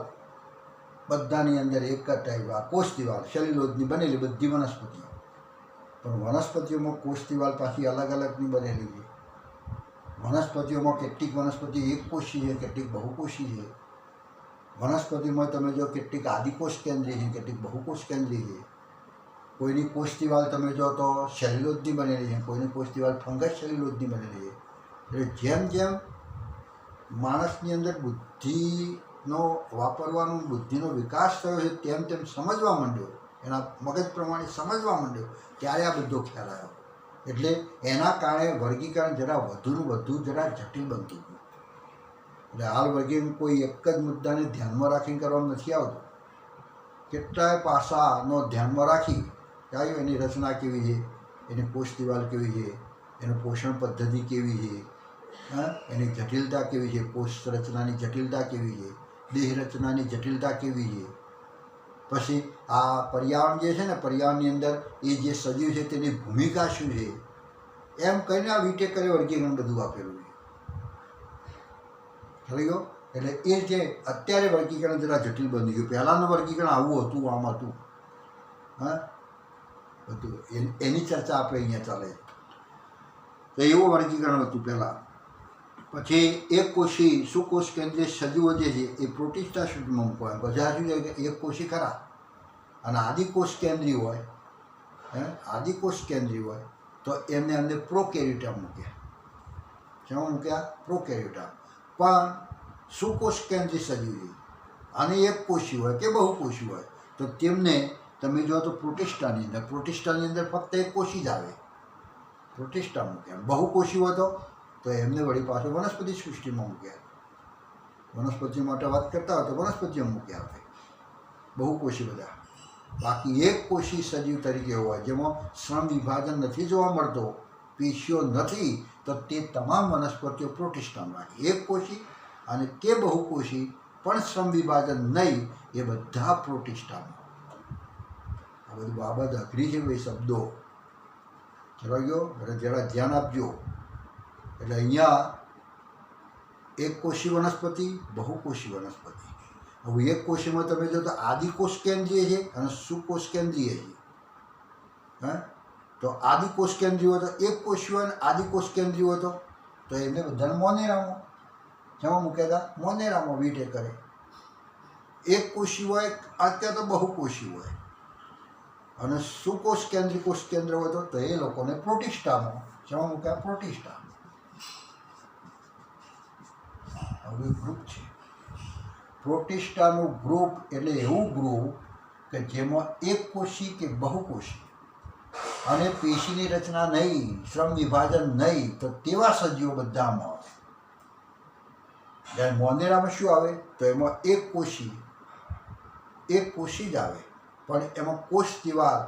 બધાની અંદર એક જ ટાઈપ. આ કોષ દિવાલ સેલ્યુલોઝની બનેલી બધી વનસ્પતિઓ. પણ વનસ્પતિઓમાં કોષ દિવાલ પાછી અલગ અલગની બનેલી છે. વનસ્પતિઓમાં કેટલીક વનસ્પતિ એક કોષી છે, કેટલીક બહુકોષી છે. વનસ્પતિમાં તમે જો કેટલીક આદિકોષ કેન્દ્રી છે, કેટલીક બહુકોષ કેન્દ્રી છે. કોઈની કોષ દિવાલ તમે જો તો સેલ્યુલોઝની બનેલી છે, કોઈની કોષ દિવાલ ફંગસ સેલ્યુલોઝની બનેલી છે. એટલે જેમ જેમ માણસની અંદર બુદ્ધિનો વાપરવાનો બુદ્ધિનો વિકાસ થયો છે તેમ તેમ સમજવા માંડ્યો, એના મગજ પ્રમાણે સમજવા માંડ્યો, ત્યારે આ બધો ખ્યાલ આવ્યો. એટલે એના કારણે વર્ગીકરણ જરા વધુનું વધુ જરા જટિલ બનતું ગયું. એટલે હાલ વર્ગીકરણ કોઈ એક જ મુદ્દાને ધ્યાનમાં રાખીને કરવામાં નથી આવતું. કેટલાય પાસાનો ધ્યાનમાં રાખી આવ્યું. એની રચના કેવી છે, એની કોષ દિવાલ કેવી છે, એનું પોષણ પદ્ધતિ કેવી છે, એની જટિલતા કેવી છે, કોષ રચનાની જટિલતા કેવી છે, દેહ રચનાની જટિલતા કેવી છે. પછી આ પર્યાવરણ જે છે ને, પર્યાવરણની અંદર એ જે સજીવ છે તેની ભૂમિકા શું છે, એમ કહીને આ વિટેકરે વર્ગીકરણ બધું આપેલું છે. ખ્યાલ ગયો? એટલે એ જે અત્યારે વર્ગીકરણ જરા જટિલ બની ગયું. પહેલાંનું વર્ગીકરણ આવું હતું, આમ હતું. બધું એની ચર્ચા આપણે અહીંયા ચાલે. તો એવું વર્ગીકરણ હતું પહેલાં. પછી એક કોષી સુકોષ કેન્દ્રીય સજીવો જે છે એ પ્રોટિસ્ટા સૂચમાં મૂકવા. બધા શું છે કે એક કોષી ખરા અને આદિકોષ કેન્દ્રીય હોય, આદિકોષ કેન્દ્રીય હોય તો એમને અંદર પ્રોકેરિયોટા મૂક્યા. શેમાં મૂક્યા? પ્રોકેરિયોટા. પણ સુકોષ કેન્દ્રીય સજીવ છે અને એક કોષી હોય કે બહુકોષી હોય તો તેમને તમે જો તો પ્રોટિસ્ટાની અંદર, પ્રોટિસ્ટાની અંદર ફક્ત એક કોષી જ આવે, પ્રોટિસ્ટા મૂક્યા. બહુકોષી હોય તો એમને વળી પાછું વનસ્પતિ સૃષ્ટિમાં મૂક્યા. વનસ્પતિ માટે વાત કરતા હોય તો વનસ્પતિઓ મૂક્યા આપણે બહુકોષી બધા. બાકી એક કોષી સજીવ તરીકે હોય જેમાં શ્રમ વિભાજન નથી જોવા મળતો, પેશીઓ નથી, તો તે તમામ વનસ્પતિઓ પ્રોટિસ્ટામાં રાખી. એક કોષી અને કે બહુકોષી પણ શ્રમ વિભાજન નહીં, એ બધા પ્રોટિસ્ટામાં. આ બધું બાબત અઘરી છે ભાઈ, શબ્દો ચલો ગયો. જરા ધ્યાન આપજો. એટલે અહીંયા એક કોષી વનસ્પતિ, બહુકોષી વનસ્પતિ. હવે એક કોષીમાં તમે જો તો આદિકોષ કેન્દ્રીય છે અને સુકોષ કેન્દ્રીય છે. તો આદિકોષ કેન્દ્રીય હોય તો એક કોષી હોય અને આદિકોષ કેન્દ્રીય હોય તો એમને બધાને મોનેરામાં જેમાં મૂક્યા હતા, મોનેરામાં વિટેકરે. એક કોષી હોય અત્યારે તો બહુકોષી હોય અને સુકોષ કેન્દ્રીય કોષ કેન્દ્ર હોય તો એ લોકોને પ્રોટિસ્ટામાં જેમાં મૂક્યા, પ્રોટિસ્ટા. હવે ગ્રુપ છે. પ્રોટિસ્ટાનું ગ્રુપ એટલે એવું ગ્રુપ કે જેમાં એક કોષી કે બહુકોષી અને પેશીની રચના નહીં, શ્રમ વિભાજન નહીં, તો તેવા સજીવો બધામાં આવે. જ્યારે મોનેરામાં શું આવે તો એમાં એક કોષી જ આવે, પણ એમાં કોષ દિવાલ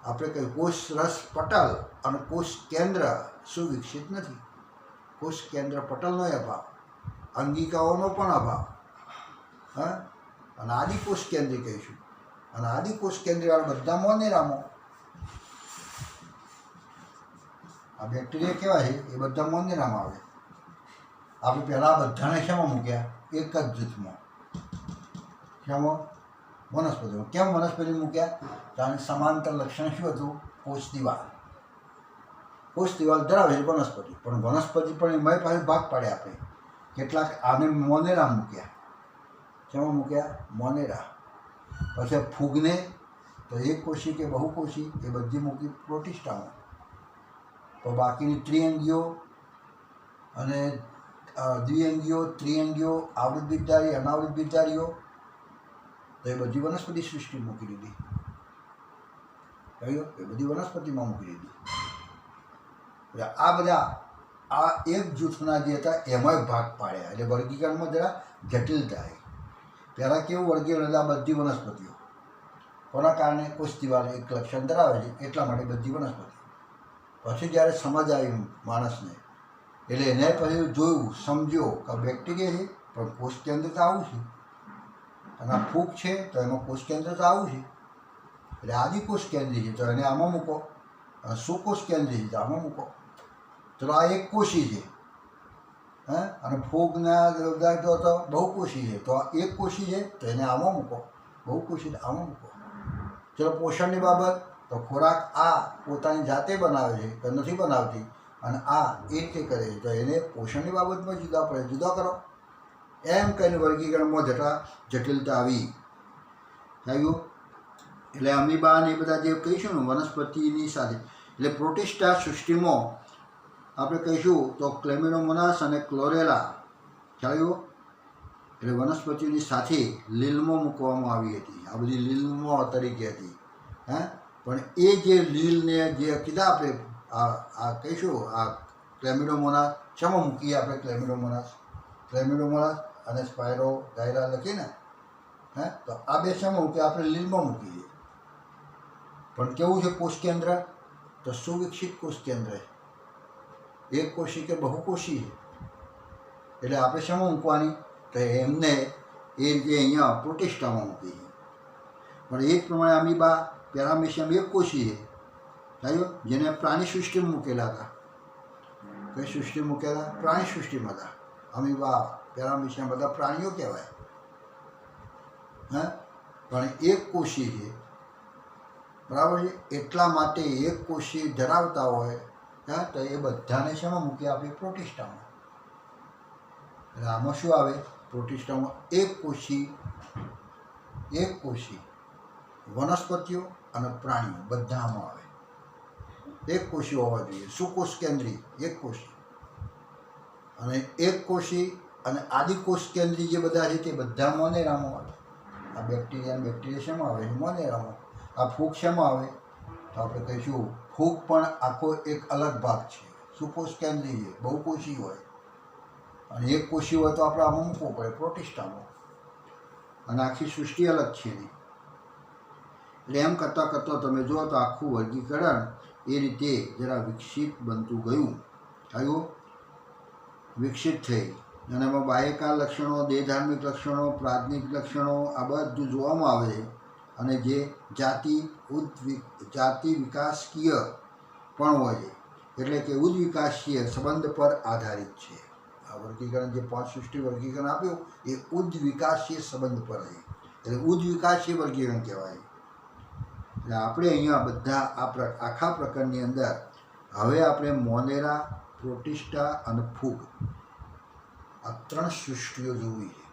આપણે કહીએ કોષ રસ પટલ અને કોષ કેન્દ્ર સુવિકસિત નથી. કોષ કેન્દ્ર પટલનો અભાવ, અંગિકાઓનો પણ અભાવ. અને આદિકોષ કેન્દ્રી કહીશું. અને આદિકોષ કેન્દ્રીવાળા બધા મોનેરામાં. આ બેક્ટેરિયા કેવા છે એ બધા મોનેરામાં આવે. આપણે પહેલાં બધાને શેમાં મૂક્યા? એક જ જૂથમાં. શેમાં? વનસ્પતિમાં. કેમ વનસ્પતિ મૂક્યા? કારણ કે સમાંતર લક્ષણ શું હતું? કોષ દિવાલ. કોષ દિવાલ ધરાવે છે વનસ્પતિ, પણ વનસ્પતિ પણ એમાં પાસે ભાગ પાડે આપણે. કેટલાક આને મોનેરા મૂક્યા. શેમાં મૂક્યા? મોનેરા. પછી ફૂગને તો એક કોષી કે બહુકોષી એ બધી મૂકી પ્રોટિસ્ટામાં. તો બાકીની ત્રિઅંગીઓ અને દ્વિઅંગીઓ, ત્રિઅંગીઓ, આવૃત બીજધારી, અનાવૃત બીજધારીઓ તો એ બધી વનસ્પતિ સૃષ્ટિ મૂકી દીધી. કહ્યું? એ બધી વનસ્પતિમાં મૂકી દીધી. એટલે આ બધા આ એક જૂથના જે હતા એમાંય ભાગ પાડ્યા. એટલે વર્ગીકરણમાં જરા જટિલતા આવી. પહેલાં કેવું વર્ગીકરણ હતા? બધી વનસ્પતિઓ. કોના કારણે? કોષ દિવાલ એક લક્ષણ ધરાવે છે એટલા માટે બધી વનસ્પતિ. પછી જ્યારે સમજ આવી માણસને, એટલે એને પછી જોયું, સમજ્યો કે બેક્ટેરિયા છે પણ કોષ કેન્દ્ર તો આવું છે, અને આ ફૂગ છે તો એમાં કોષ કેન્દ્ર તો આવું છે, એટલે આદિકોષ કેન્દ્રી છે તો એને આમાં મૂકો, અને સુકોષ કેન્દ્રી છે તો આમાં મૂકો. ચલો આ એક કોષી છે, અને ફૂગના જો તો બહુકોષી છે, તો આ એક કોષી છે તો એને આમાં મૂકો, બહુકોષી આમાં મૂકો. ચલો પોષણની બાબત, તો ખોરાક આ પોતાની જાતે બનાવે છે કે નથી બનાવતી, અને આ એ રીતે કરે છે, તો એને પોષણની બાબતમાં જુદા પડે, જુદા કરો. એમ કહીને વર્ગીકરણમાં જટિલતા આવી આવ્યું. એટલે અમીબા ને એ બધા જે કહીશું ને વનસ્પતિની સાથે, એટલે પ્રોટિસ્ટા સૃષ્ટિમાં આપણે કહીશું તો ક્લેમિડોમોનાસ અને ક્લોરેલા ખ્યાલ, એટલે વનસ્પતિઓની સાથે લીલમાં મૂકવામાં આવી હતી. આ બધી લીલમો તરીકે હતી. પણ એ જે લીલને જે કીધા આપણે આ કહીશું, આ ક્લેમિડોમોનાસ શેમાં મૂકીએ આપણે? ક્લેમિડોમોનાસ અને સ્પાયરો ગાયરા લખીને, તો આ બે શેમાં મૂકીએ? આપણે લીલમાં મૂકીએ. પણ કેવું છે કોષ કેન્દ્ર? તો સુવિકસિત કોષ કેન્દ્ર, એક કોષી કે બહુકોષી છે. એટલે આપણે શેમાં મૂકવાની? તો એમને એ જે અહીંયા પ્રોટિસ્ટામાં મૂકી છે. પણ એ જ પ્રમાણે અમીબા પેરામીશિયમ એક કોષી છે, થયું, જેને પ્રાણી સૃષ્ટિમાં મૂકેલા હતા. કઈ સૃષ્ટિ મૂકેલા? પ્રાણી સૃષ્ટિમાં હતા. અમીબા પેરામીશિયમ બધા પ્રાણીઓ કહેવાય. પણ એક કોષી છે, બરાબર છે. એટલા માટે એક કોષી ધરાવતા હોય તો એ બધાને શેમાં મૂકીએ? આપણે પ્રોટિસ્ટામાં. એટલે આમાં શું આવે? પ્રોટિસ્ટામાં એક કોષી વનસ્પતિઓ અને પ્રાણીઓ બધામાં આવે. એક કોષી હોવા જોઈએ. સુકોષ કેન્દ્રી એક કોષી, અને એક કોષી અને આદિકોષ કેન્દ્રી જે બધા છે તે બધા મોનેરામાં આવે. આ બેક્ટેરિયા શેમાં આવે? મોનેરામાં. આ ફૂગ શેમાં આવે? તો આપણે કહીશું ફૂગ પણ આખો એક અલગ ભાગ છે, સુકોષ કેન્દ્રી છે, બહુકોષી હોય. અને એક કોષી હોય તો આપણે આમાં મૂકવું પડે, પ્રોટિસ્ટામાં. અને આખી સૃષ્ટિ અલગ છે એની. એટલે એમ કરતાં કરતાં તમે જુઓ તો આખું વર્ગીકરણ એ રીતે જરા વિકસિત બનતું ગયું. થયું, વિકસિત થઈ. અને એમાં બાહ્યકાર લક્ષણો, દેહધાર્મિક લક્ષણો, પ્રાથમિક લક્ષણો આ બધું જોવામાં આવે છે. અને જે જાતિ વિકાસકીય પણ હોય છે, એટલે કે ઉદ્વિકાસીય સંબંધ પર આધારિત છે. આ વર્ગીકરણ જે 5 સૃષ્ટિ વર્ગીકરણ આપ્યું એ ઉદ્વિકાસીય સંબંધ પર છે, એટલે ઉદ્વિકાસીય વર્ગીકરણ કહેવાય. એટલે આપણે અહીંયા બધા આખા પ્રકરણની અંદર હવે આપણે મોનેરા, પ્રોટિસ્ટા અને ફૂગ આ 3 સૃષ્ટિઓ જોવી છે.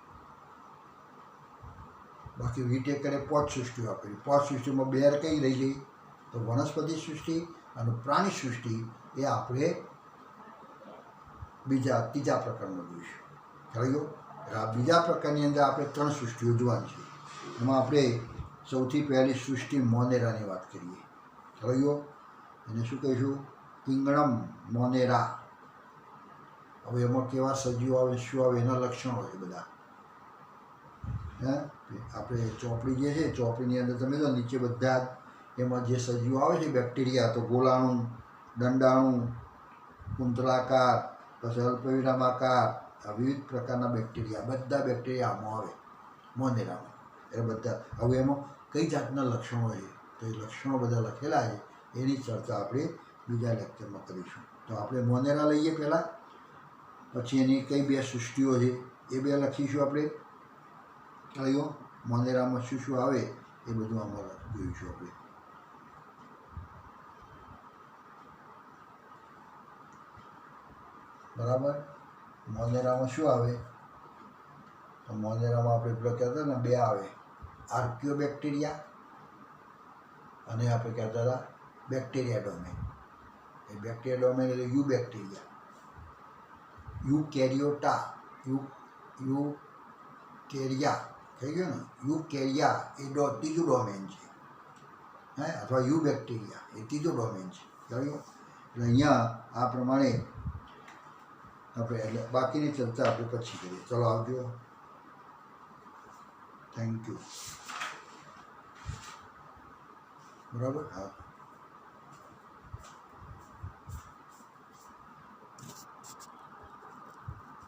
બાકી વીટેકરે 5 સૃષ્ટિઓ આપેલી. 5 સૃષ્ટિમાં 2 કઈ રહી ગઈ? તો વનસ્પતિ સૃષ્ટિ અને પ્રાણી સૃષ્ટિ એ આપણે ત્રીજા પ્રકરણમાં જોઈશું. ખ્યાલ ગયો? આ બીજા પ્રકારની અંદર આપણે 3 સૃષ્ટિઓ જોવાની છે. એમાં આપણે સૌથી પહેલી સૃષ્ટિ મોનેરાની વાત કરીએ. ખ્યાલ ગયો? એને શું કહીશું? પિંગળમ મોનેરા. હવે એમાં કેવા સજીવો આવે, શું આવે, એના લક્ષણો છે બધા. આપણે ચોપડી જે છે, ચોપડીની અંદર તમે જો નીચે બધા એમાં જે સજીવો આવે છે બેક્ટેરિયા, તો ગોળાણું, દંડાણું, કુંતલાકાર, પછી અલ્પવિરામાકાર, આ વિવિધ પ્રકારના બેક્ટેરિયા, બધા બેક્ટેરિયા આમાં આવે મોનેરામાં. એ બધા હવે એમાં કઈ જાતના લક્ષણો છે, તો એ લક્ષણો બધા લખેલા છે. એની ચર્ચા આપણે બીજા લેક્ચરમાં કરીશું. તો આપણે મોનેરા લઈએ પહેલાં, પછી એની કઈ 2 સૃષ્ટિઓ છે એ 2 લખીશું આપણે. ખ્યાલ, મોનેરામાં શું શું આવે એ બધું આમાં જોઈશું આપણે. બરાબર. મોનેરામાં શું આવે? તો મોનેરામાં આપણે પેલો કહેતા ને 2 આવે, આર્કિયો બેક્ટેરિયા અને આપણે કહેતા હતા બેક્ટેરિયા ડોમેન. એ બેક્ટેરિયા ડોમેન એટલે eubacteria, eukaryota, eukarya થઈ ગયો ને. યુ કેરિયા એ ત્રીજું ડોમેન છે, અથવા યુ બેક્ટેરિયા એ ત્રીજો ડોમેન છે. એટલે અહીંયા આ પ્રમાણે આપણે એટલે બાકીની ચર્ચા આપણે પછી કરીએ. ચલો આવજો. Thank you. બરાબર. હા.